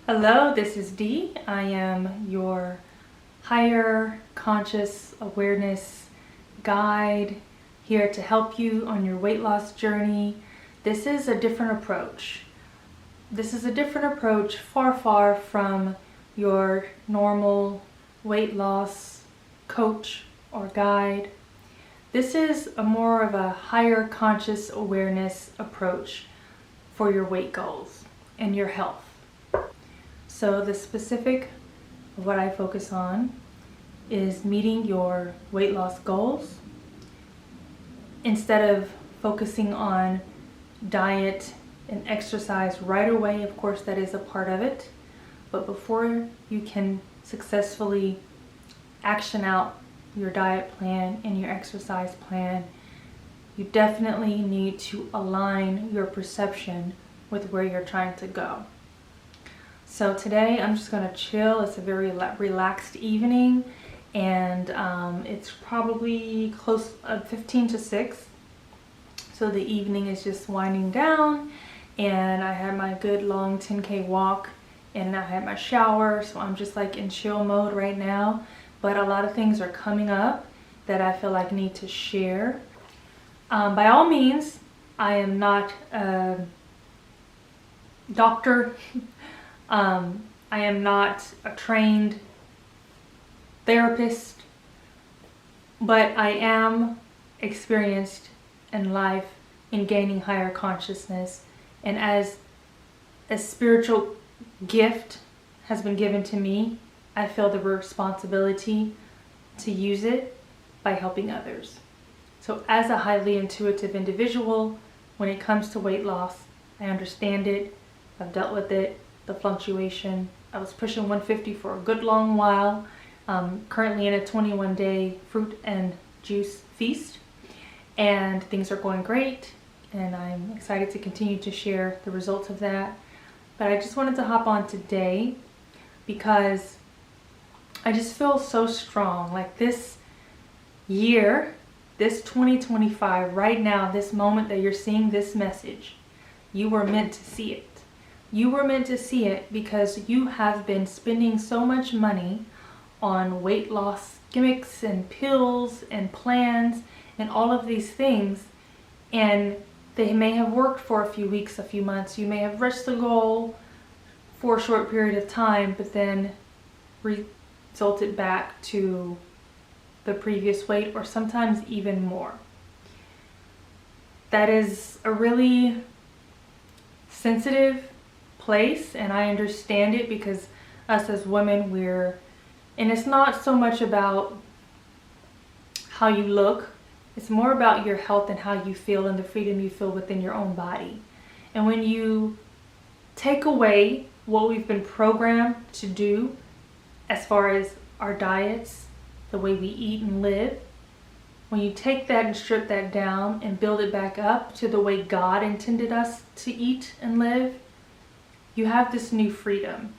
Hello, this is Dee. I am your higher conscious awareness guide here to help you on your weight loss journey. This is a different approach. This is a different approach far from your normal weight loss coach or guide. This is more of a higher conscious awareness approach for your weight goals and your health. So the specific of what I focus on is meeting your weight loss goals instead of focusing on diet and exercise right away. Of course, that is a part of it, but before you can successfully action out your diet plan and your exercise plan, you definitely need to align your perception with where you're trying to go. So today I'm just going to chill. It's a very relaxed evening, and it's probably close 15 to 6. So the evening is just winding down, and I had my good long 10K walk, and I had my shower, so I'm just like in chill mode right now. But a lot of things are coming up that I feel like I need to share. By all means, I am not a doctor. I am not a trained therapist, but I am experienced in life in gaining higher consciousness, and as a spiritual gift has been given to me, I feel the responsibility to use it by helping others. So as a highly intuitive individual, when it comes to weight loss, I understand it, I've dealt with it, the fluctuation. I was pushing 150 for a good long while. Currently in a 21-day fruit and juice feast, and things are going great, and I'm excited to continue to share the results of that. But I just wanted to hop on today because I just feel so strong. Like this year, this 2025, right now, this moment that you're seeing this message, you were meant to see it. You were meant to see it because you have been spending so much money on weight loss gimmicks and pills and plans and all of these things, and they may have worked for a few weeks, a few months. You may have reached the goal for a short period of time, but then resulted back to the previous weight, or sometimes even more. That is a really sensitive place, and I understand it because us as women, and it's not so much about how you look, it's more about your health and how you feel and the freedom you feel within your own body. And when you take away what we've been programmed to do as far as our diets, the way we eat and live, when you take that and strip that down and build it back up to the way God intended us to eat and live, you have this new freedom.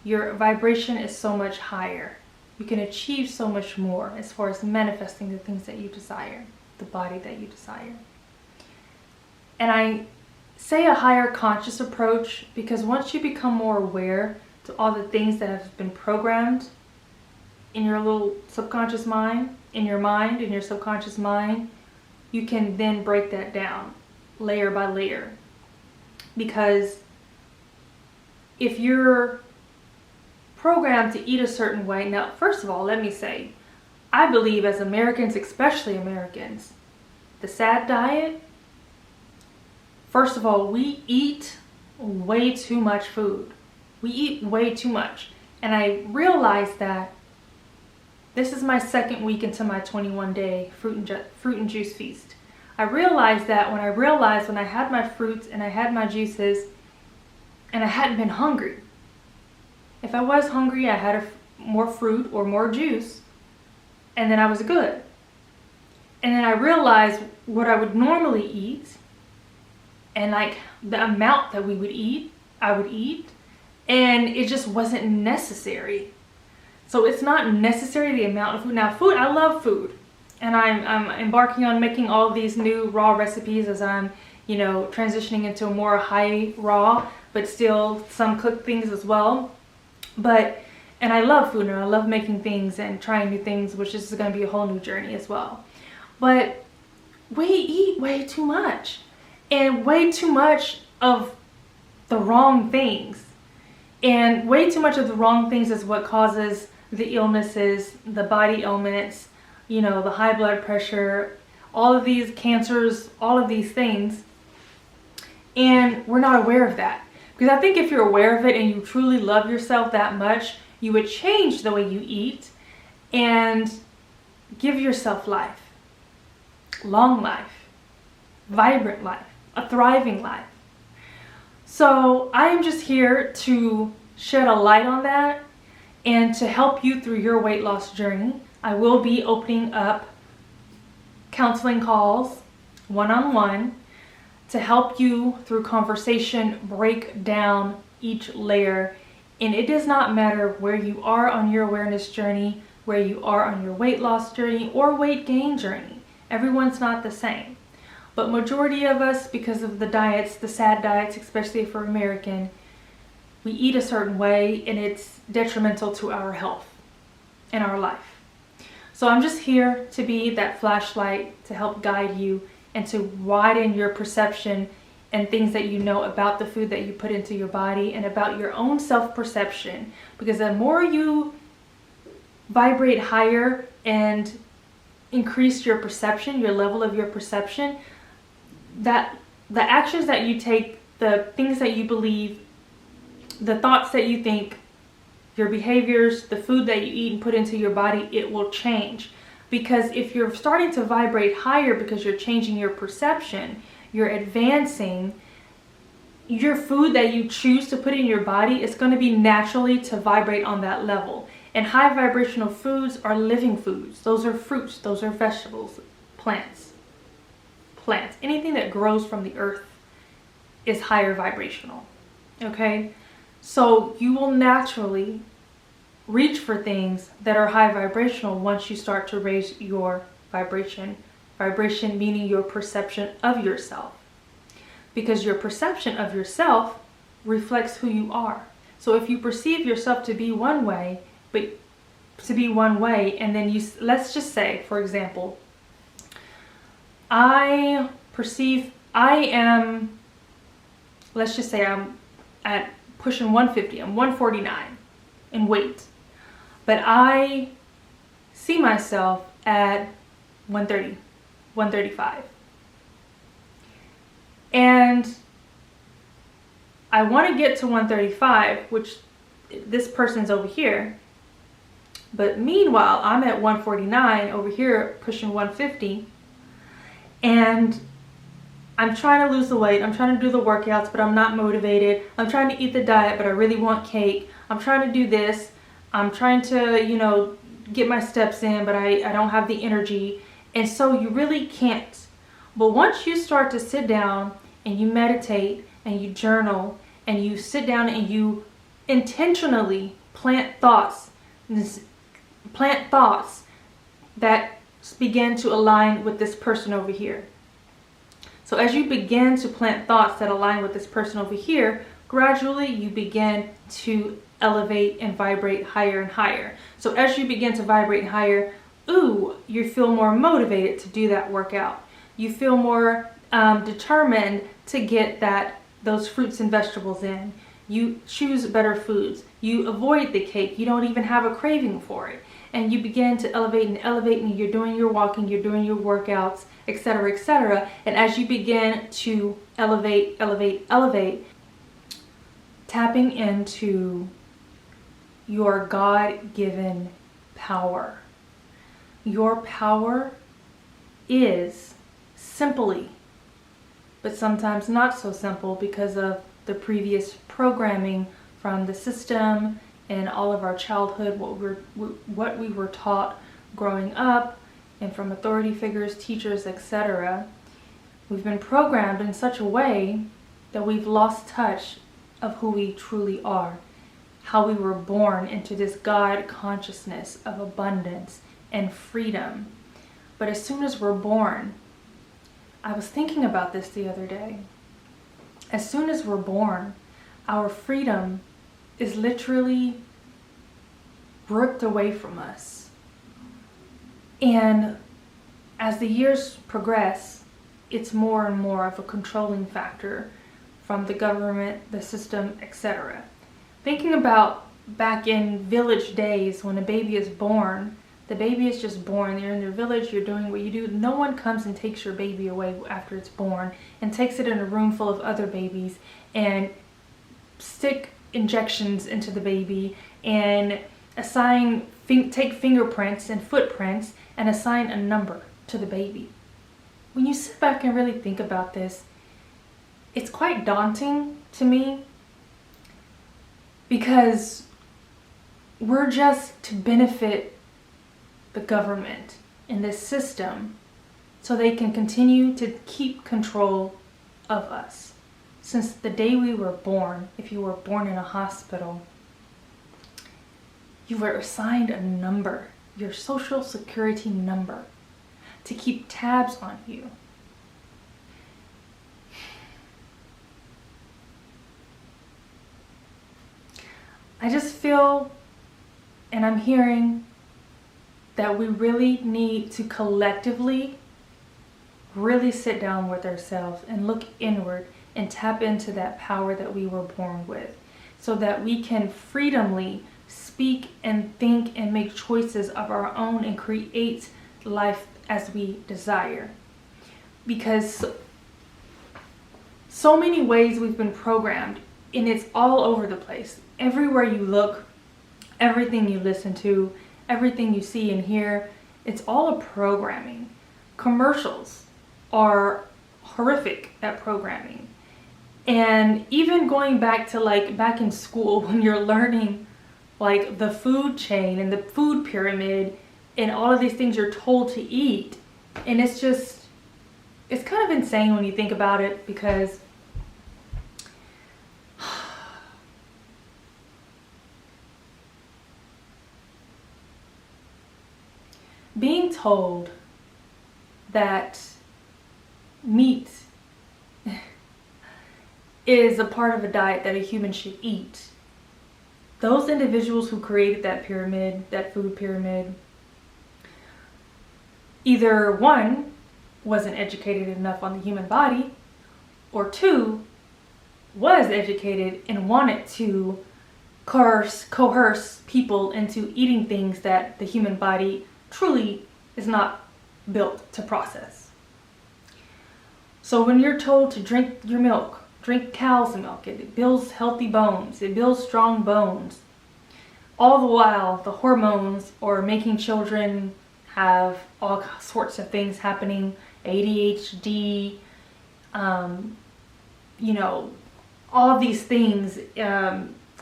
Your vibration is so much higher. You can achieve so much more as far as manifesting the things that you desire, the body that you desire. And I say a higher conscious approach because once you become more aware to all the things that have been programmed in your little subconscious mind, in your subconscious mind, you can then break that down layer by layer. Because if you're programmed to eat a certain way, now, first of all, let me say, I believe as Americans, especially Americans, the SAD diet, first of all, we eat way too much food. We eat way too much. And I realized that this is my second week into my 21-day fruit and juice feast. I realized that when I had my fruits and I had my juices and I hadn't been hungry. If I was hungry, I had more fruit or more juice, and then I was good. And then I realized what I would normally eat and like the amount that we would eat, I would eat, and it just wasn't necessary. So it's not necessary the amount of food. Now food, I love food, and I'm embarking on making all these new raw recipes as I'm transitioning into a more high raw. but still some cook things as well. And I love food and I love making things and trying new things, which is going to be a whole new journey as well. But we eat way too much, and way too much of the wrong things. And way too much of the wrong things is what causes the illnesses, the body ailments, the high blood pressure, all of these cancers, all of these things. And we're not aware of that. Because I think if you're aware of it and you truly love yourself that much, you would change the way you eat and give yourself life. Long life. Vibrant life. A thriving life. So I am just here to shed a light on that and to help you through your weight loss journey. I will be opening up counseling calls one-on-one to help you through conversation break down each layer. And it does not matter where you are on your awareness journey, where you are on your weight loss journey or weight gain journey. Everyone's not the same. But majority of us, because of the diets, the SAD diets, especially for American, we eat a certain way and it's detrimental to our health and our life. So I'm just here to be that flashlight to help guide you and to widen your perception and things that you know about the food that you put into your body and about your own self-perception. Because the more you vibrate higher and increase your perception, your level of your perception, that the actions that you take, the things that you believe, the thoughts that you think, your behaviors, the food that you eat and put into your body, it will change. Because if you're starting to vibrate higher because you're changing your perception, you're advancing, your food that you choose to put in your body is going to be naturally to vibrate on that level. And high vibrational foods are living foods. Those are fruits, those are vegetables, plants. Anything that grows from the earth is higher vibrational. Okay? So you will naturally reach for things that are high vibrational once you start to raise your vibration. Vibration meaning your perception of yourself. Because your perception of yourself reflects who you are. So if you perceive yourself to be one way, and then let's just say, for example, let's just say I'm at pushing 150, I'm 149 in weight, but I see myself at 130, 135. And I want to get to 135, which this person's over here. But meanwhile, I'm at 149 over here, pushing 150. And I'm trying to lose the weight. I'm trying to do the workouts, but I'm not motivated. I'm trying to eat the diet, but I really want cake. I'm trying to do this. I'm trying to, get my steps in, but I don't have the energy. And so you really can't. But once you start to sit down and you meditate and you journal and you sit down and you intentionally plant thoughts that begin to align with this person over here. So as you begin to plant thoughts that align with this person over here, gradually you begin to elevate and vibrate higher and higher. So as you begin to vibrate higher, you feel more motivated to do that workout. You feel more determined to get those fruits and vegetables in. You choose better foods. You avoid the cake. You don't even have a craving for it. And you begin to elevate, and you're doing your walking, you're doing your workouts, etc., etc. And as you begin to elevate, tapping into your God-given power. Your power is simply, but sometimes not so simple because of the previous programming from the system and all of our childhood, what we were taught growing up, and from authority figures, teachers, etc. We've been programmed in such a way that we've lost touch of who we truly are, how we were born into this God consciousness of abundance and freedom. But as soon as we're born, I was thinking about this the other day. As soon as we're born, our freedom is literally ripped away from us. And as the years progress, it's more and more of a controlling factor from the government, the system, etc. Thinking about back in village days when a baby is born, the baby is just born. You're in your village, you're doing what you do. No one comes and takes your baby away after it's born and takes it in a room full of other babies and stick injections into the baby and take fingerprints and footprints and assign a number to the baby. When you sit back and really think about this, it's quite daunting to me, because we're just to benefit the government in this system so they can continue to keep control of us. Since the day we were born, if you were born in a hospital, you were assigned a number, your social security number, to keep tabs on you. I just feel, and I'm hearing, that we really need to collectively really sit down with ourselves and look inward and tap into that power that we were born with, so that we can freely speak and think and make choices of our own and create life as we desire. Because so many ways we've been programmed, and it's all over the place. Everywhere you look, everything you listen to, everything you see and hear, it's all a programming. Commercials are horrific at programming. And even going back to back in school, when you're learning the food chain and the food pyramid and all of these things you're told to eat, and it's kind of insane when you think about it, because being told that meat is a part of a diet that a human should eat. Those individuals who created that pyramid, that food pyramid, either one, wasn't educated enough on the human body, or two, was educated and wanted to coerce people into eating things that the human body truly is not built to process. So when you're told to drink your milk, drink cow's milk, it builds healthy bones, it builds strong bones. All the while, the hormones are making children have all sorts of things happening, ADHD, all of these things.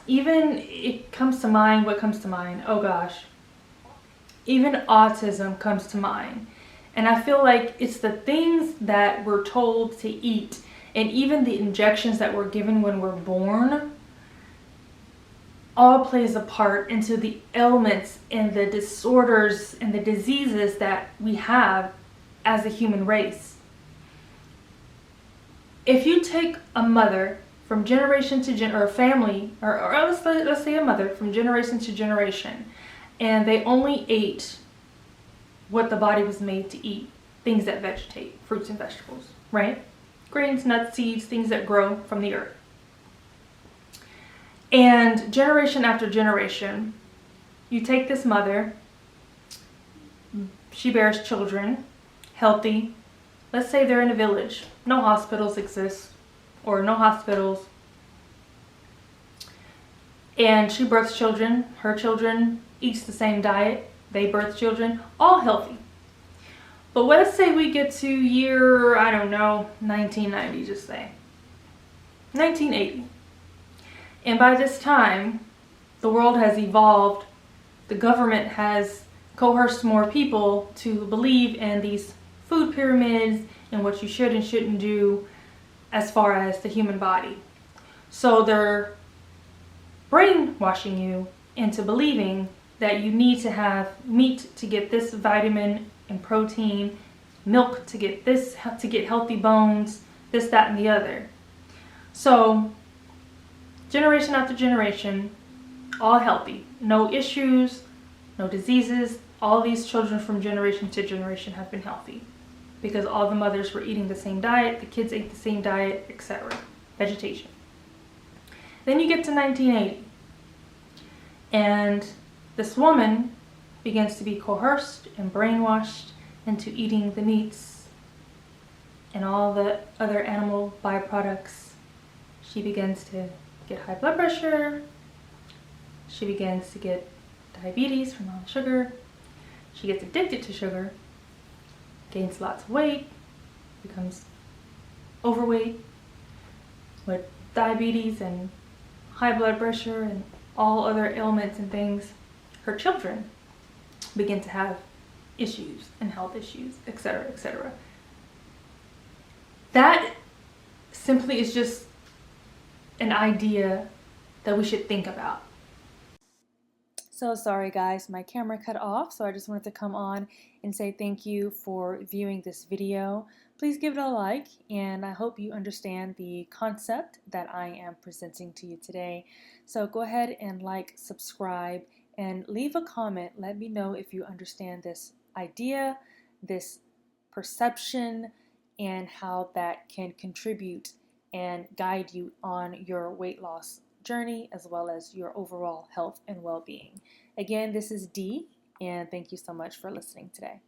Even it comes to mind, what comes to mind? Oh gosh. Even autism comes to mind. And I feel like it's the things that we're told to eat, and even the injections that we're given when we're born, all plays a part into the ailments and the disorders and the diseases that we have as a human race. If you take a mother from generation to or a family, or let's say a mother from generation to generation, and they only ate what the body was made to eat, things that vegetate, fruits and vegetables, right? Grains, nuts, seeds, things that grow from the earth. And generation after generation, you take this mother, she bears children, healthy. Let's say they're in a village. No hospitals exist, or no hospitals. And she births children. Her children eats the same diet. They birth children, all healthy. But let's say we get to year, 1990, just say. 1980. And by this time, the world has evolved. The government has coerced more people to believe in these food pyramids and what you should and shouldn't do as far as the human body. So they're brainwashing you into believing that you need to have meat to get this vitamin and protein, milk to get this, to get healthy bones, this, that, and the other. So generation after generation, all healthy, no issues, no diseases. All these children from generation to generation have been healthy because all the mothers were eating the same diet, the kids ate the same diet, etc. Vegetation. Then you get to 1980, and this woman begins to be coerced and brainwashed into eating the meats and all the other animal byproducts. She begins to get high blood pressure. She begins to get diabetes from all the sugar. She gets addicted to sugar, gains lots of weight, becomes overweight with diabetes and high blood pressure and all other ailments and things. Her children begin to have issues and health issues, etc., etc. That simply is just an idea that we should think about. So sorry guys, my camera cut off, so I just wanted to come on and say thank you for viewing this video. Please give it a like, and I hope you understand the concept that I am presenting to you today. So go ahead and like, subscribe, and leave a comment. Let me know if you understand this idea, this perception, and how that can contribute and guide you on your weight loss journey, as well as your overall health and well-being. Again, this is Dee, and thank you so much for listening today.